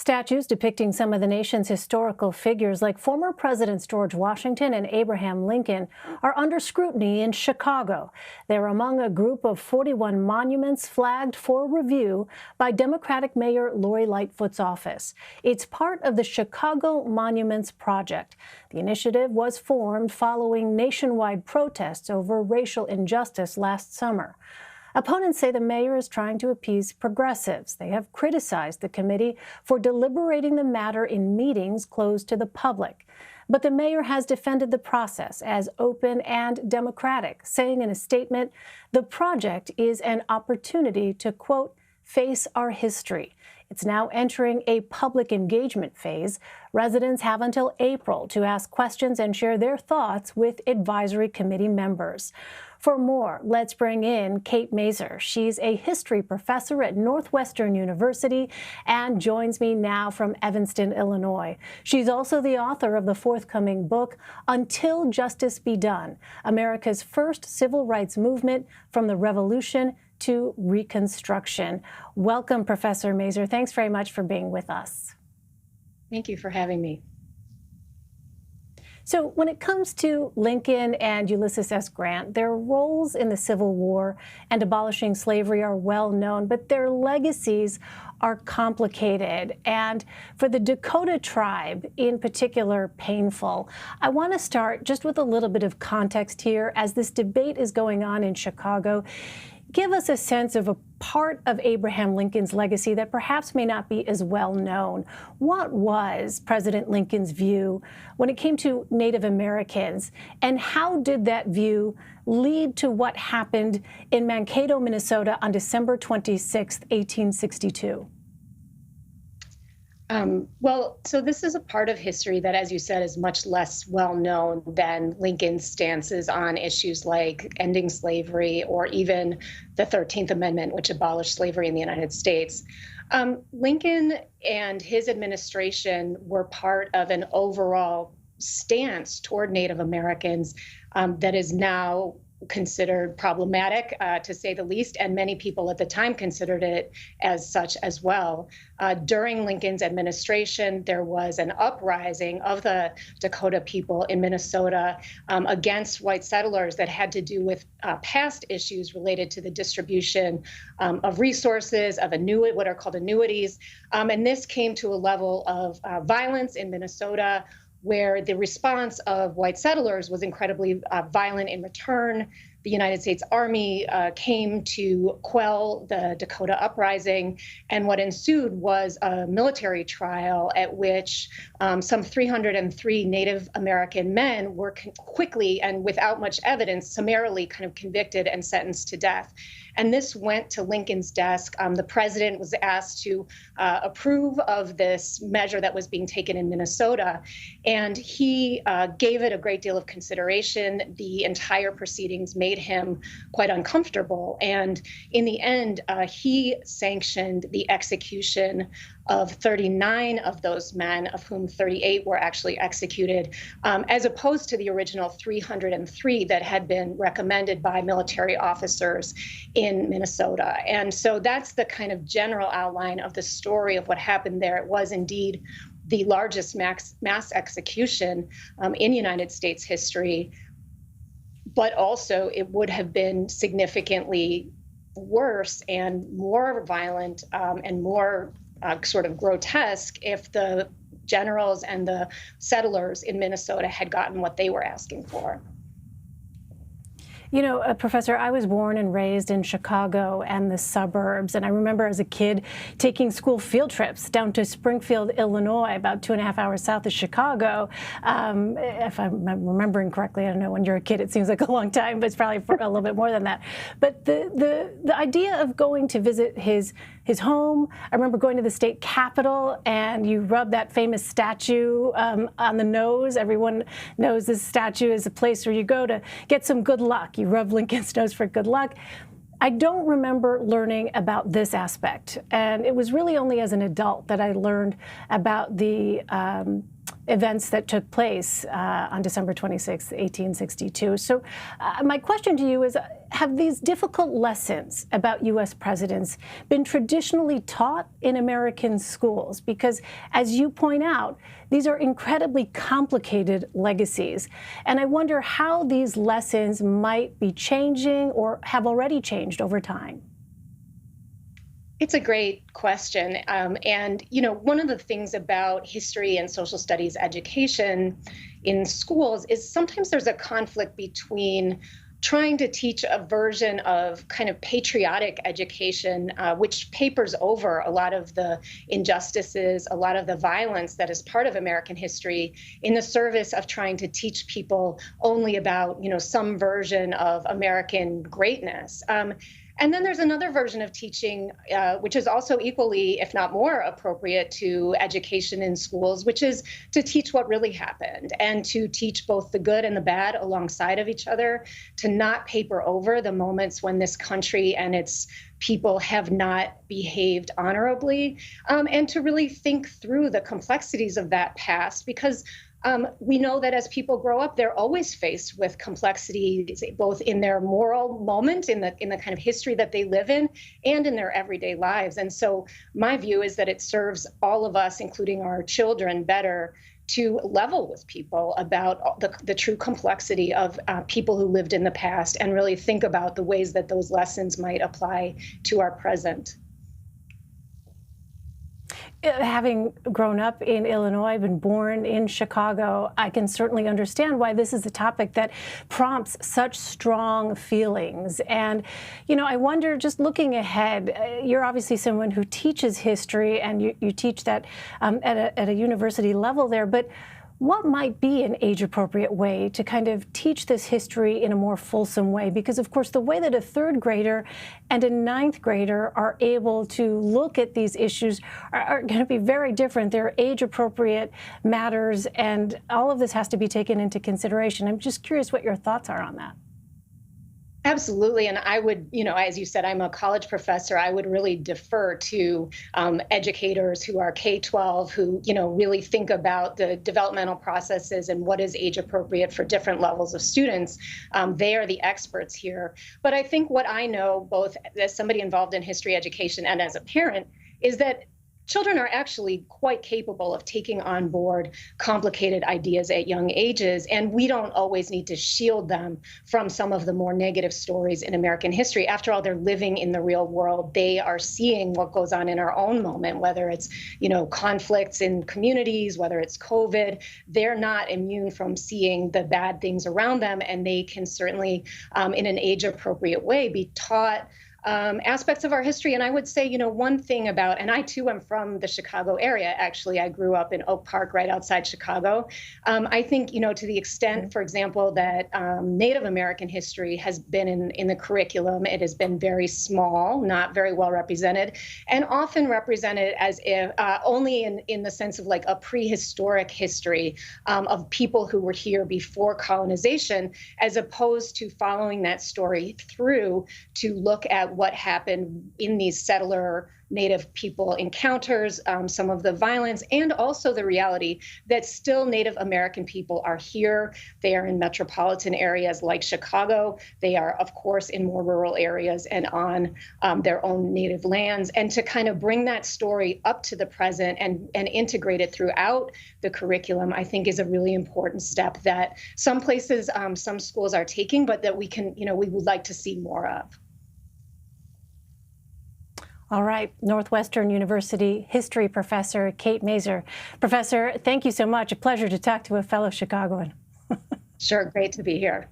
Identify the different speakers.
Speaker 1: Statues depicting some of the nation's historical figures, like former Presidents George Washington and Abraham Lincoln, are under scrutiny in Chicago. They're among a group of 41 monuments flagged for review by Democratic Mayor Lori Lightfoot's office. It's part of the Chicago Monuments Project. The initiative was formed following nationwide protests over racial injustice last summer. Opponents say the mayor is trying to appease progressives. They have criticized the committee for deliberating the matter in meetings closed to the public. But the mayor has defended the process as open and democratic, saying in a statement, the project is an opportunity to, quote, face our history. It's now entering a public engagement phase. Residents have until April to ask questions and share their thoughts with advisory committee members. For more, let's bring in Kate Masur. She's a history professor at Northwestern University and joins me now from Evanston, Illinois. She's also the author of the forthcoming book, Until Justice Be Done, America's First Civil Rights Movement from the Revolution to Reconstruction. Welcome, Professor Masur. Thanks very much for being with us.
Speaker 2: Thank you for having me.
Speaker 1: So when it comes to Lincoln and Ulysses S. Grant, their roles in the Civil War and abolishing slavery are well known, but their legacies are complicated, and for the Dakota tribe in particular, painful. I want to start just with a little bit of context here as this debate is going on in Chicago. Give us a sense of a part of Abraham Lincoln's legacy that perhaps may not be as well known. What was President Lincoln's view when it came to Native Americans, and how did that view lead to what happened in Mankato, Minnesota on December 26, 1862?
Speaker 2: Well, so this is a part of history that, as you said, is much less well known than Lincoln's stances on issues like ending slavery or even the 13th Amendment, which abolished slavery in the United States. Lincoln and his administration were part of an overall stance toward Native Americans that is now considered problematic, to say the least, and many people at the time considered it as such as well. During Lincoln's administration, there was an uprising of the Dakota people in Minnesota against white settlers that had to do with past issues related to the distribution of resources, of what are called annuities. And this came to a level of violence in Minnesota, where the response of white settlers was incredibly violent in return. The United States Army came to quell the Dakota uprising, and what ensued was a military trial at which some 303 Native American men were quickly and without much evidence summarily kind of convicted and sentenced to death. And this went to Lincoln's desk. The president was asked to approve of this measure that was being taken in Minnesota, and he gave it a great deal of consideration. The entire proceedings made him quite uncomfortable, and in the end, he sanctioned the execution of 39 of those men, of whom 38 were actually executed, as opposed to the original 303 that had been recommended by military officers in Minnesota. And so that's the kind of general outline of the story of what happened there. It was indeed the largest mass execution in United States history, but also it would have been significantly worse and more violent and more sort of grotesque if the generals and the settlers in Minnesota had gotten what they were asking for.
Speaker 1: You know, Professor, I was born and raised in Chicago and the suburbs, and I remember as a kid taking school field trips down to Springfield, Illinois, about 2.5 hours south of Chicago. If I'm remembering correctly, I don't know, when you're a kid, it seems like a long time, but it's probably for a little bit more than that. But the idea of going to visit his home, I remember going to the state capitol, and you rub that famous statue on the nose. Everyone knows this statue is a place where you go to get some good luck. You rub Lincoln's nose for good luck. I don't remember learning about this aspect, and it was really only as an adult that I learned about the events that took place on December 26, 1862. So my question to you is, have these difficult lessons about U.S. presidents been traditionally taught in American schools? Because, as you point out, these are incredibly complicated legacies. And I wonder how these lessons might be changing or have already changed over time.
Speaker 2: It's a great question. And, one of the things about history and social studies education in schools is sometimes there's a conflict between trying to teach a version of kind of patriotic education, which papers over a lot of the injustices, a lot of the violence that is part of American history, in the service of trying to teach people only about, some version of American greatness. And then there's another version of teaching, which is also equally, if not more appropriate to education in schools, which is to teach what really happened and to teach both the good and the bad alongside of each other, to not paper over the moments when this country and its people have not behaved honorably, and to really think through the complexities of that past, because we know that as people grow up, they're always faced with complexity, both in their moral moment, in the kind of history that they live in, and in their everyday lives. And so my view is that it serves all of us, including our children, better to level with people about the true complexity of people who lived in the past, and really think about the ways that those lessons might apply to our present.
Speaker 1: Having grown up in Illinois, been born in Chicago, I can certainly understand why this is a topic that prompts such strong feelings. And, I wonder, just looking ahead, you're obviously someone who teaches history, and you teach that at a university level there, but what might be an age-appropriate way to kind of teach this history in a more fulsome way? Because, of course, the way that a third grader and a ninth grader are able to look at these issues are going to be very different. They're age-appropriate matters, and all of this has to be taken into consideration. I'm just curious what your thoughts are on that.
Speaker 2: Absolutely. And I would, as you said, I'm a college professor. I would really defer to educators who are K-12, who, really think about the developmental processes and what is age appropriate for different levels of students. They are the experts here. But I think what I know, both as somebody involved in history education and as a parent, is that children are actually quite capable of taking on board complicated ideas at young ages, and we don't always need to shield them from some of the more negative stories in American history. After all, they're living in the real world. They are seeing what goes on in our own moment, whether it's, conflicts in communities, whether it's COVID. They're not immune from seeing the bad things around them, and they can certainly, in an age-appropriate way, be taught aspects of our history. And I would say, one thing about, and I too am from the Chicago area, actually, I grew up in Oak Park, right outside Chicago. I think, to the extent, for example, that Native American history has been in the curriculum, it has been very small, not very well represented, and often represented as if only in the sense of like a prehistoric history of people who were here before colonization, as opposed to following that story through to look at what happened in these settler Native people encounters, some of the violence, and also the reality that still Native American people are here. They are in metropolitan areas like Chicago. They are, of course, in more rural areas and on their own native lands. And to kind of bring that story up to the present and integrate it throughout the curriculum, I think is a really important step that some places, some schools are taking, but that we would like to see more of.
Speaker 1: All right, Northwestern University history professor Kate Masur. Professor, thank you so much. A pleasure to talk to a fellow Chicagoan.
Speaker 2: Sure, great to be here.